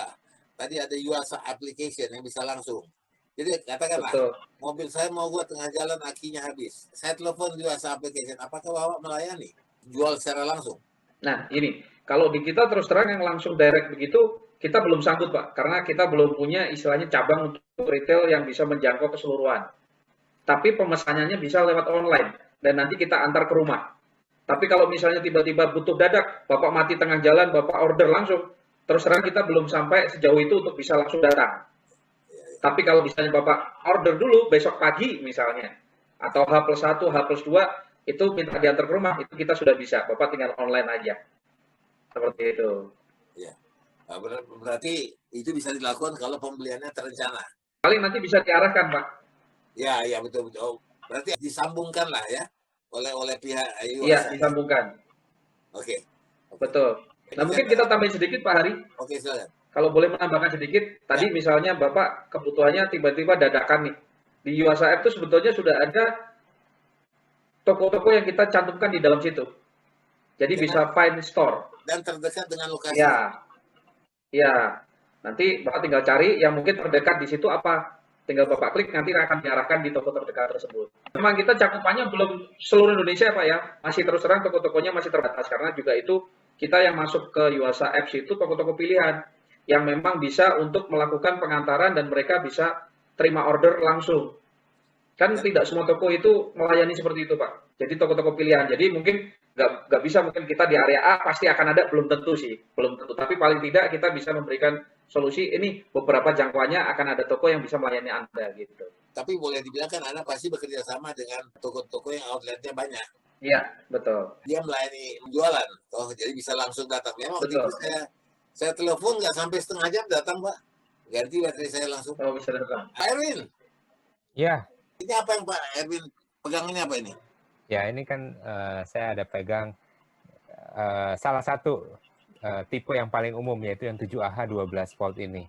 tadi ada Yuasa application yang bisa langsung. Jadi katakanlah, Betul. mobil saya mau buat tengah jalan akinya habis. Saya telepon Yuasa application, apakah Bapak melayani? Jual secara langsung? Nah, ini kalau di kita terus terang yang langsung direct begitu, kita belum sanggup, Pak. Karena kita belum punya istilahnya cabang untuk retail yang bisa menjangkau keseluruhan. Tapi pemesanannya bisa lewat online dan nanti kita antar ke rumah. Tapi kalau misalnya tiba-tiba butuh dadak, Bapak mati tengah jalan, Bapak order langsung, terus terang kita belum sampai sejauh itu untuk bisa langsung datang. Tapi kalau misalnya Bapak order dulu besok pagi misalnya, atau H+1, H+2, itu minta diantar ke rumah, itu kita sudah bisa. Bapak tinggal online aja. Seperti itu. Ya. Berarti itu bisa dilakukan kalau pembeliannya terencana. Paling nanti bisa diarahkan, Pak. Ya, betul. Oh, berarti disambungkan lah ya oleh pihak Yuasa. Iya, disambungkan. Oke. Betul. Nah, mungkin kita tambahin sedikit, Pak Hari. Oke, silakan. Kalau boleh menambahkan sedikit, tadi misalnya Bapak kebutuhannya tiba-tiba dadakan nih. Di Yuasa App itu sebetulnya sudah ada toko-toko yang kita cantumkan di dalam situ. Jadi bisa find store. Dan terdekat dengan lokasi. Ya. Nanti Bapak tinggal cari yang mungkin terdekat di situ apa. Tinggal Bapak klik, nanti akan diarahkan di toko terdekat tersebut. Memang kita cakupannya belum seluruh Indonesia, Pak ya. Masih terus terang toko-tokonya masih terbatas. Karena juga itu kita yang masuk ke Yuasa Apps itu toko-toko pilihan. Yang memang bisa untuk melakukan pengantaran dan mereka bisa terima order langsung. Kan tidak semua toko itu melayani seperti itu, Pak. Jadi toko-toko pilihan. Jadi mungkin nggak bisa mungkin kita di area A pasti akan ada, belum tentu sih. Belum tentu. Tapi paling tidak kita bisa memberikan solusi ini beberapa jangkauannya akan ada toko yang bisa melayani Anda gitu. Tapi boleh dibilang kan Anda pasti bekerja sama dengan toko-toko yang outletnya banyak. Iya, betul. Dia melayani jualan. Oh, jadi bisa langsung datang. Memang waktu itu saya telepon nggak sampai setengah jam datang, Pak. Ganti baterai saya langsung. Oh, bisa datang. Pak Erwin. Ya. Ini apa yang Pak Erwin pegang ini apa ini? Ya, ini kan saya ada pegang salah satu tipe yang paling umum, yaitu yang 7AH 12 volt ini.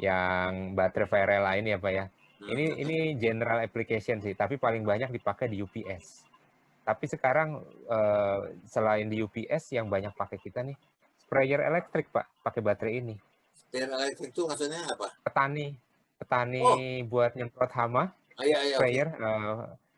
Yang baterai Firela ini ya Pak ya. Ini general application sih, tapi paling banyak dipakai di UPS. Tapi sekarang selain di UPS yang banyak pakai kita nih, sprayer elektrik Pak, pakai baterai ini. Sprayer elektrik itu maksudnya apa? Petani buat nyemprot hama, Iya, iya, oke. sprayer.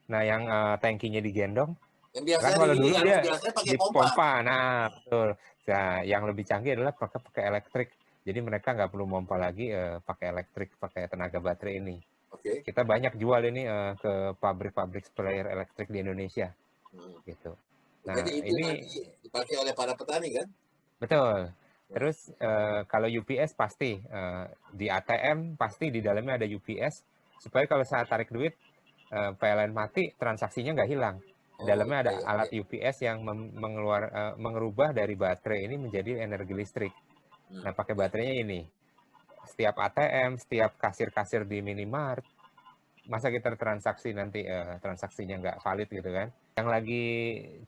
Nah, yang tangkinya digendong. Yang Kan biasanya kalau di dulu dia biasanya pakai pompa. dipompa. Nah, betul. Nah, yang lebih canggih adalah pakai elektrik. Jadi mereka nggak perlu pompa lagi pakai elektrik, pakai tenaga baterai ini. Oke. Kita banyak jual ini ke pabrik-pabrik sprayer elektrik di Indonesia, Hmm. gitu. Jadi Nah, itu ini nanti dipakai oleh para petani kan? betul. Hmm. Terus kalau UPS pasti di ATM pasti di dalamnya ada UPS supaya kalau saat tarik duit PLN mati transaksinya nggak hilang. Di Oh, dalamnya ada iya, alat iya. UPS yang mengerubah dari baterai ini menjadi energi listrik. Hmm. Nah, pakai Iya. baterainya ini. Setiap ATM, setiap kasir-kasir di minimart, masa kita transaksi nanti transaksinya nggak valid gitu kan. Yang lagi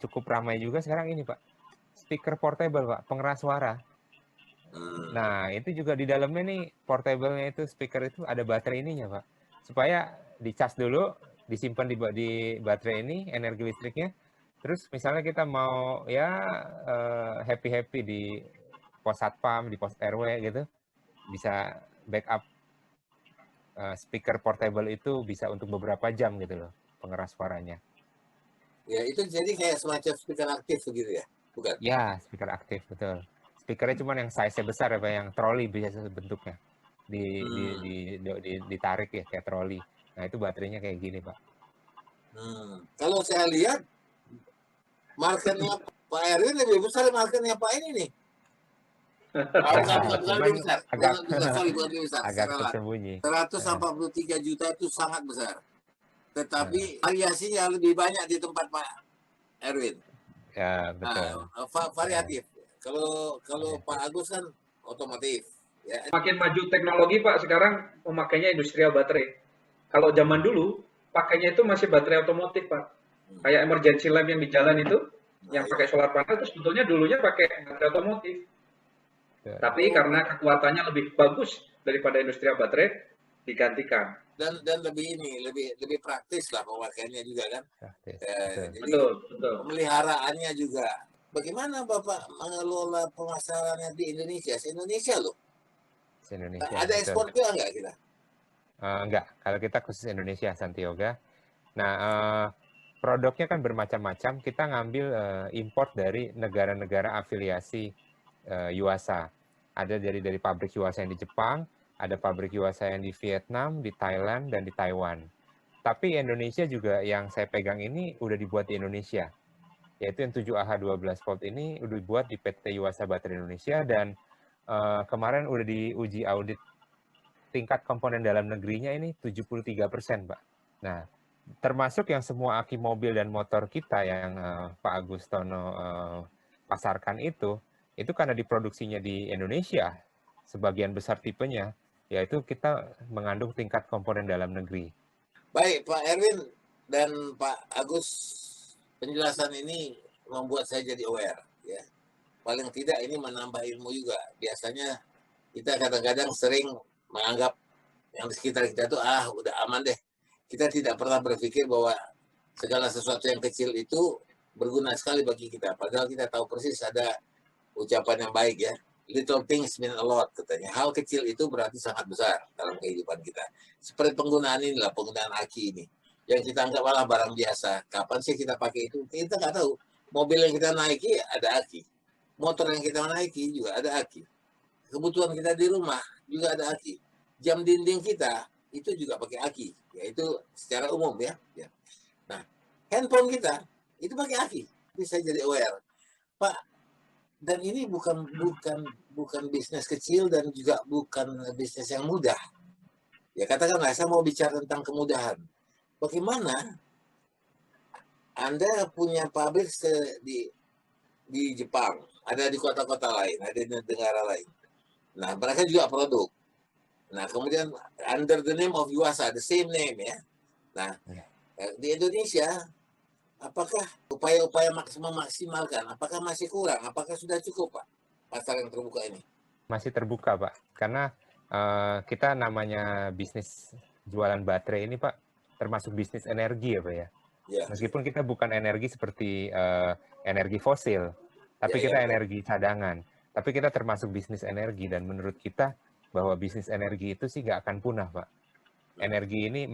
cukup ramai juga sekarang ini Pak, speaker portable Pak, pengeras suara. Hmm. Nah, itu juga di dalamnya nih, portable-nya itu, speaker itu ada baterai ininya, Pak. Supaya dicas dulu, disimpan di baterai ini, energi listriknya. Terus misalnya kita mau ya happy-happy di pos satpam, di pos RW gitu, bisa backup speaker portable itu bisa untuk beberapa jam gitu loh, pengeras suaranya. Ya, itu jadi kayak semacam speaker aktif begitu ya? Bukan? Ya, speaker aktif, betul. Speakernya cuma yang size-nya besar ya, Pak, yang troli biasa bentuknya. Hmm. Ditarik ya, kayak troli. Nah, itu baterainya kayak gini, Pak. Hmm. Kalau saya lihat marketnya Pak Erwin lebih besar marketnya Pak ini nih. Ya, Bukan cuman lebih besar. Bukan agak lebih besar. Sorry, bukan lebih besar. agak Saya ralat. tersembunyi. 143 juta itu sangat besar. Eh, Tetapi variasinya lebih banyak di tempat Pak Erwin. Ya, betul. Nah, Eh, variatif. Kalau Variatif. Pak Agus kan otomotif. Ya. Makin maju teknologi Pak, sekarang pemakainya industrial baterai. Kalau zaman dulu, pakainya itu masih baterai otomotif Pak. Kayak emergency lamp yang di jalan itu, Nah, yang ya. pakai solar panel itu sebetulnya dulunya pakai baterai otomotif. Betul. Tapi Oh, karena kekuatannya lebih bagus daripada industrial baterai, digantikan. dan lebih praktis lah pemakaiannya juga kan. Praktis. Betul. Jadi Betul, betul. pemeliharaannya juga. Bagaimana Bapak mengelola pemasarannya di Indonesia? Se-Indonesia loh. Indonesia, Ada betul. ekspor juga nggak kita? Enggak, kalau kita khusus Indonesia, Santioga. Nah, produknya kan bermacam-macam. Kita ngambil import dari negara-negara afiliasi Yuasa. Ada dari pabrik Yuasa yang di Jepang, ada pabrik Yuasa yang di Vietnam, di Thailand, dan di Taiwan. Tapi Indonesia juga yang saya pegang ini udah dibuat di Indonesia. Yaitu yang 7AH12 volt ini udah dibuat di PT Yuasa Baterai Indonesia dan kemarin udah diuji audit tingkat komponen dalam negerinya ini 73%, Pak. Nah, termasuk yang semua aki mobil dan motor kita yang Pak Agustono pasarkan itu karena diproduksinya di Indonesia, sebagian besar tipenya, yaitu kita mengandung tingkat komponen dalam negeri. Baik, Pak Erwin dan Pak Agus, penjelasan ini membuat saya jadi aware. Ya. Paling tidak ini menambah ilmu juga. Biasanya kita kadang-kadang sering menganggap yang di sekitar kita tuh udah aman deh. Kita tidak pernah berpikir bahwa segala sesuatu yang kecil itu berguna sekali bagi kita. Padahal kita tahu persis ada ucapan yang baik ya. Little things mean a lot katanya. Hal kecil itu berarti sangat besar dalam kehidupan kita. Seperti penggunaan inilah, penggunaan aki ini. Yang kita anggap malah barang biasa. Kapan sih kita pakai itu? Kita nggak tahu. Mobil yang kita naiki ada aki. Motor yang kita naiki juga ada aki. Kebutuhan kita di rumah juga ada aki. Jam dinding kita itu juga pakai aki. Yaitu secara umum ya. Nah, handphone kita itu pakai aki. Bisa jadi aware. Pak, dan ini bukan bisnis kecil dan juga bukan bisnis yang mudah. Ya katakanlah saya mau bicara tentang kemudahan. Bagaimana Anda punya pabrik di Jepang, ada di kota-kota lain, ada di negara lain. Nah, mereka juga produk. Nah, kemudian under the name of Yuasa, the same name ya. Nah, di Indonesia apakah upaya-upaya memaksimalkan, apakah masih kurang, apakah sudah cukup Pak pasar yang terbuka ini? Masih terbuka, Pak. Karena kita namanya bisnis jualan baterai ini, Pak, termasuk bisnis energi ya, Pak ya. Ya. Meskipun kita bukan energi seperti energi fosil, tapi kita energi cadangan. Tapi kita termasuk bisnis energi dan menurut kita bahwa bisnis energi itu sih nggak akan punah, Pak. energi ini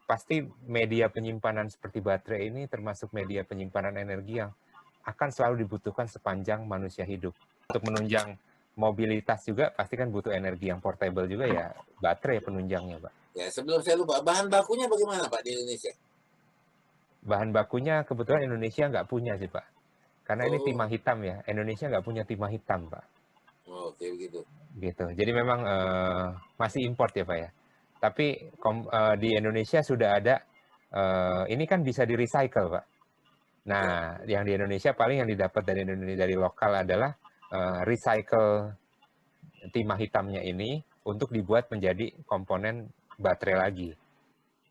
pasti media penyimpanan seperti baterai ini termasuk media penyimpanan energi yang akan selalu dibutuhkan sepanjang manusia hidup. Untuk menunjang mobilitas juga pasti kan butuh energi yang portable juga ya, baterai penunjangnya, Pak. Ya, sebelum saya lupa, bahan bakunya bagaimana Pak di Indonesia? Bahan bakunya kebetulan Indonesia nggak punya sih, Pak. Karena ini timah Oh, hitam ya, Indonesia nggak punya timah hitam, Pak. oke begitu. Gitu. Jadi memang masih import ya, Pak ya. Tapi di Indonesia sudah ada, ini kan bisa di-recycle, Pak. Nah, yang di Indonesia paling yang didapat dari Indonesia dari lokal adalah recycle timah hitamnya ini untuk dibuat menjadi komponen baterai lagi,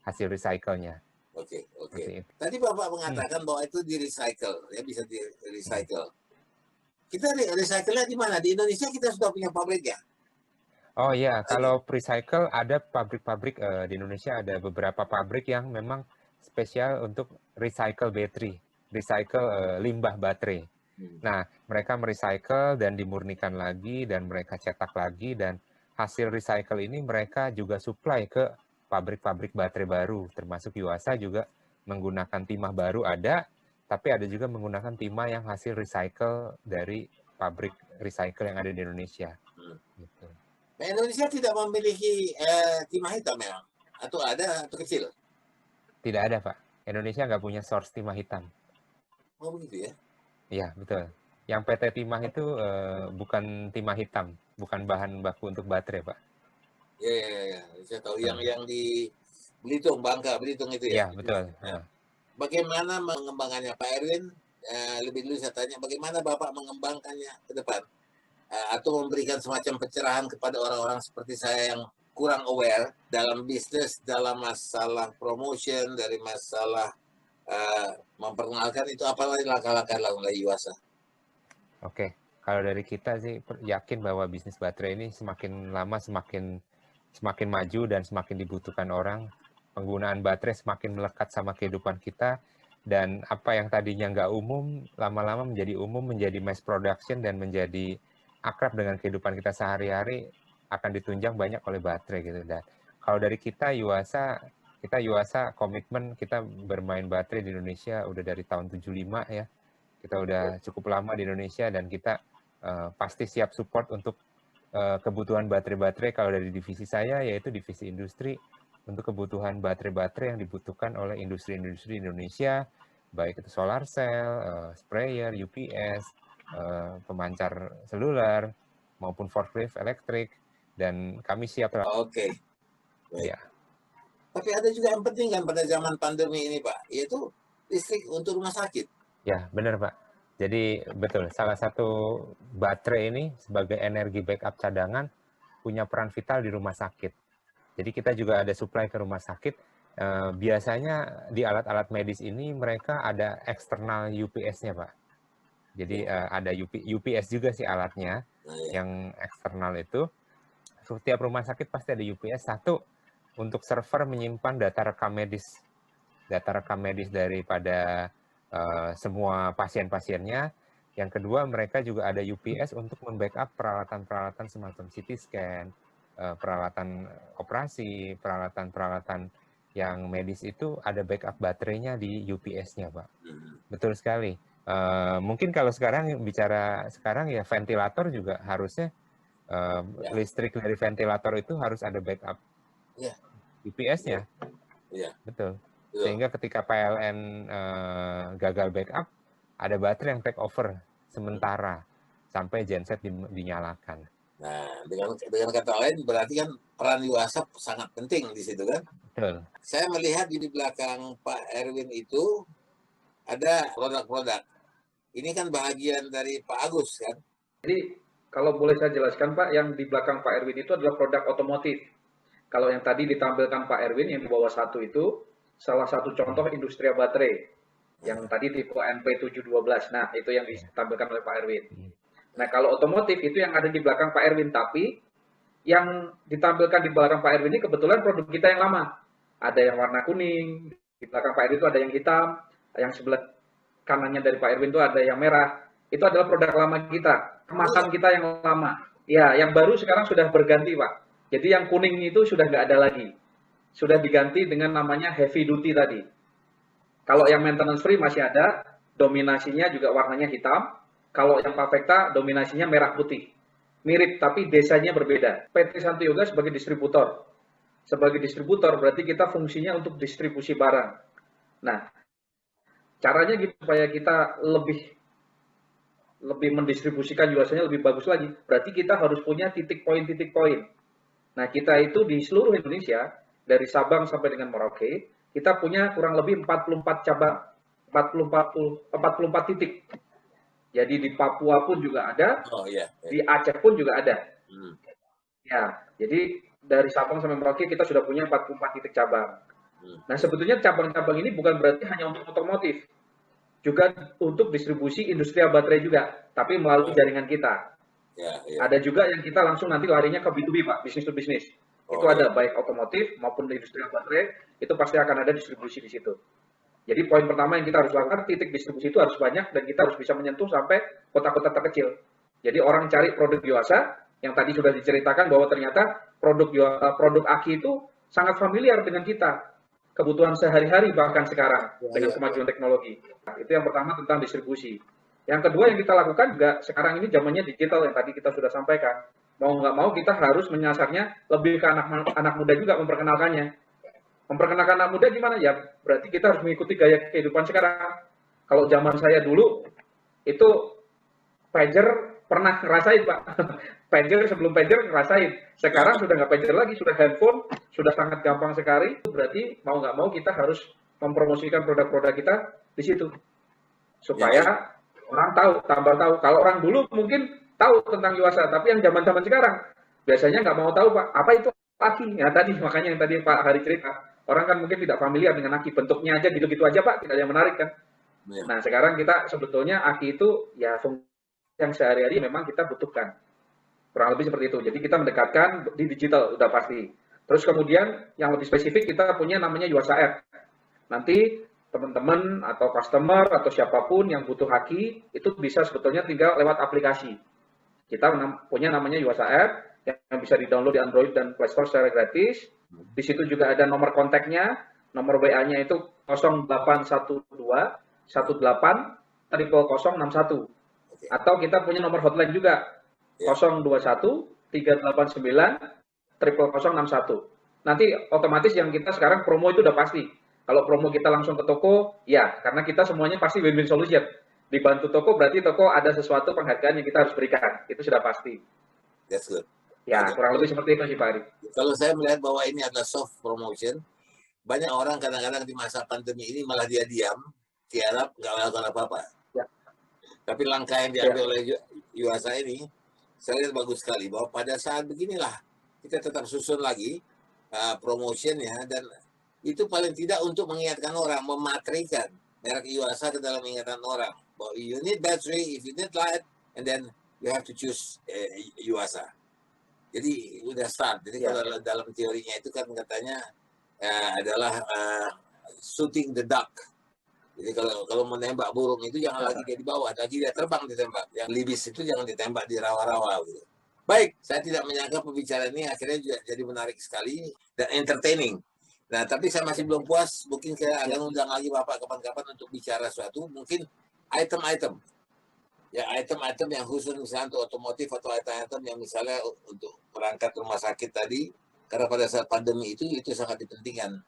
hasil recycle-nya. Oke. Seperti itu. Tadi Bapak mengatakan bahwa itu di-recycle, ya bisa di-recycle. Kita recycle-nya di mana? Di Indonesia kita sudah punya pabrik ya? Oh iya, kalau recycle ada pabrik-pabrik di Indonesia, ada beberapa pabrik yang memang spesial untuk recycle baterai, recycle limbah baterai. Nah, mereka merecycle dan dimurnikan lagi dan mereka cetak lagi, dan hasil recycle ini mereka juga supply ke pabrik-pabrik baterai baru, termasuk Yuasa juga menggunakan timah baru ada, tapi ada juga menggunakan timah yang hasil recycle dari pabrik recycle yang ada di Indonesia. Gitu. Nah, Indonesia tidak memiliki timah hitam memang? Atau ada atau kecil? Tidak ada, Pak. Indonesia nggak punya source timah hitam. Oh begitu ya? Iya, betul. Yang PT Timah itu bukan timah hitam, bukan bahan baku untuk baterai, Pak. Ya. Saya tahu yang di Belitung, Bangka, Belitung itu ya? Iya, betul. Nah, bagaimana mengembangkannya Pak Erwin? Lebih dulu saya tanya, bagaimana Bapak mengembangkannya ke depan? Atau memberikan semacam pencerahan kepada orang-orang seperti saya yang kurang aware dalam bisnis, dalam masalah promotion, dari masalah memperkenalkan itu, apalagi langkah-langkah oleh Yuasa? Oke, kalau dari kita sih yakin bahwa bisnis baterai ini semakin lama semakin maju dan semakin dibutuhkan orang. Penggunaan baterai semakin melekat sama kehidupan kita, dan apa yang tadinya nggak umum, lama-lama menjadi umum, menjadi mass production, dan menjadi akrab dengan kehidupan kita sehari-hari, akan ditunjang banyak oleh baterai gitu. Dan kalau dari kita Yuasa komitmen kita bermain baterai di Indonesia udah dari tahun 75 ya. Kita udah cukup lama di Indonesia, dan kita pasti siap support untuk kebutuhan baterai-baterai. Kalau dari divisi saya, yaitu divisi industri, untuk kebutuhan baterai-baterai yang dibutuhkan oleh industri-industri Indonesia, baik itu solar cell, sprayer, UPS, pemancar seluler, maupun forklift elektrik, dan kami siap. Oke. Baik. Ya. Tapi ada juga yang penting kan pada zaman pandemi ini Pak, yaitu listrik untuk rumah sakit. Ya, benar Pak. Jadi betul, salah satu baterai ini sebagai energi backup cadangan punya peran vital di rumah sakit. Jadi kita juga ada supply ke rumah sakit. Biasanya di alat-alat medis ini mereka ada eksternal UPS-nya, Pak. Jadi ada UPS juga sih alatnya, yang eksternal itu. Setiap rumah sakit pasti ada UPS. Satu, untuk server menyimpan data rekam medis daripada semua pasien-pasiennya. Yang kedua, mereka juga ada UPS untuk membackup peralatan-peralatan semacam CT scan, peralatan operasi, peralatan-peralatan yang medis itu ada backup baterainya di UPS-nya, Pak. Betul sekali. Mungkin kalau bicara sekarang ya ventilator juga harusnya listrik dari ventilator itu harus ada backup UPS-nya. Betul. Sehingga ketika PLN gagal backup, ada baterai yang take over sementara sampai genset dinyalakan. Nah, dengan kata lain berarti kan peran Yuasa sangat penting di situ kan? Betul. Saya melihat di belakang Pak Erwin itu ada produk-produk. Ini kan bahagian dari Pak Agus kan? Jadi kalau boleh saya jelaskan Pak, yang di belakang Pak Erwin itu adalah produk otomotif. Kalau yang tadi ditampilkan Pak Erwin yang di bawah satu itu salah satu contoh industri baterai yang tadi tipe NP712. Nah, itu yang ditampilkan oleh Pak Erwin. Nah, kalau otomotif itu yang ada di belakang Pak Erwin, tapi yang ditampilkan di belakang Pak Erwin ini kebetulan produk kita yang lama. Ada yang warna kuning, di belakang Pak Erwin itu ada yang hitam, yang sebelah kanannya dari Pak Erwin itu ada yang merah. Itu adalah produk lama kita, kemasan kita yang lama. Ya, yang baru sekarang sudah berganti, Pak. Jadi yang kuning itu sudah nggak ada lagi. sudah diganti dengan namanya heavy duty tadi. Kalau yang maintenance free masih ada, dominasinya juga warnanya hitam. Kalau yang Pavecta dominasinya merah putih. Mirip tapi desanya berbeda. PT Santi Yoga sebagai distributor. Sebagai distributor berarti kita fungsinya untuk distribusi barang. Nah, caranya gitu supaya kita lebih mendistribusikan yuasanya lebih bagus lagi. Berarti kita harus punya titik poin. Nah, kita itu di seluruh Indonesia, dari Sabang sampai dengan Merauke, kita punya kurang lebih 44 cabang, 44 titik. Jadi di Papua pun juga ada, di Aceh pun juga ada. Ya, jadi dari Sabang sampai Merauke kita sudah punya 44 titik cabang. Nah, sebetulnya cabang-cabang ini bukan berarti hanya untuk otomotif, juga untuk distribusi industrial baterai juga, tapi melalui jaringan kita. Ada juga yang kita langsung nanti larinya ke B2B, Pak, bisnis to bisnis. Itu ada baik otomotif maupun industrial baterai, itu pasti akan ada distribusi di situ. Jadi poin pertama yang kita harus lakukan, titik distribusi itu harus banyak dan kita harus bisa menyentuh sampai kota-kota terkecil. Jadi orang cari produk Yuasa, yang tadi sudah diceritakan bahwa ternyata produk Aki itu sangat familiar dengan kita. Kebutuhan sehari-hari bahkan sekarang dengan kemajuan teknologi. Nah, itu yang pertama tentang distribusi. Yang kedua yang kita lakukan juga sekarang ini zamannya digital yang tadi kita sudah sampaikan. Mau nggak mau kita harus menyasarnya lebih ke anak muda juga memperkenalkannya. Memperkenalkan anak muda gimana? Ya berarti kita harus mengikuti gaya kehidupan sekarang. Kalau zaman saya dulu itu pager pernah ngerasain, Pak. Pager sebelum pager ngerasain. Sekarang sudah nggak pager lagi, sudah handphone, sudah sangat gampang sekali. Berarti mau nggak mau kita harus mempromosikan produk-produk kita di situ. Supaya orang tahu, tambah tahu. Kalau orang dulu mungkin tahu tentang Yuasa, tapi yang zaman-zaman sekarang biasanya nggak mau tahu, Pak. Apa itu Aki? Ya tadi, makanya yang tadi Pak Hari cerita. Orang kan mungkin tidak familiar dengan Aki. Bentuknya aja gitu-gitu aja, Pak. Tidak ada yang menarik kan. Nah, sekarang kita sebetulnya Aki itu ya fungsi yang sehari-hari memang kita butuhkan. Kurang lebih seperti itu. Jadi kita mendekatkan di digital, udah pasti. Terus kemudian yang lebih spesifik kita punya namanya Yuasa App. Nanti teman-teman atau customer atau siapapun yang butuh Aki itu bisa sebetulnya tinggal lewat aplikasi. Kita punya namanya Yuasa App yang bisa di-download di Android dan Play Store secara gratis. Di situ juga ada nomor kontaknya, nomor WA-nya itu 0812 18 0061. Atau kita punya nomor hotline juga 021 389 0061. Nanti otomatis yang kita sekarang promo itu udah pasti. Kalau promo kita langsung ke toko, ya karena kita semuanya pasti win-win solution. Dibantu toko berarti toko ada sesuatu penghargaan yang kita harus berikan. Itu sudah pasti. That's good. Ya, kurang lebih seperti itu sih Pak Ari. Kalau saya melihat bahwa ini adalah soft promotion, banyak orang kadang-kadang di masa pandemi ini malah dia diam, tiarap, nggak melakukan apa-apa. Ya. Tapi langkah yang diambil oleh Yuasa ini, saya lihat bagus sekali bahwa pada saat beginilah kita tetap susun lagi promotionnya, dan itu paling tidak untuk mengingatkan orang, mematrikan merek Yuasa ke dalam ingatan orang bahwa you need battery, if you need light, and then you have to choose Yuasa. Jadi udah start. Jadi kalau dalam teorinya itu kan katanya adalah shooting the duck. Jadi kalau menembak burung itu jangan lagi dia di bawah, lagi dia terbang ditembak. Yang libis itu jangan ditembak di rawa-rawa gitu. Baik, saya tidak menyangka pembicaraan ini akhirnya juga jadi menarik sekali dan entertaining. Nah, tapi saya masih belum puas. Mungkin saya akan undang lagi Bapak kapan-kapan untuk bicara suatu, mungkin item-item. Ya, item-item yang khusus misalnya untuk otomotif atau item-item yang misalnya untuk perangkat rumah sakit tadi, karena pada saat pandemi itu sangat dipentingkan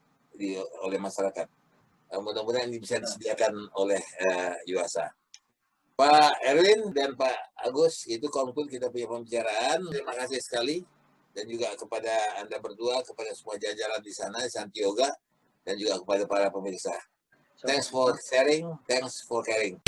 oleh masyarakat. Mudah-mudahan ini bisa disediakan oleh Yuasa. Pak Erwin dan Pak Agus, itu conclude kita punya pembicaraan. Terima kasih sekali. Dan juga kepada Anda berdua, kepada semua jajaran di sana, Santi Yoga, dan juga kepada para pemirsa. Thanks for sharing, thanks for caring.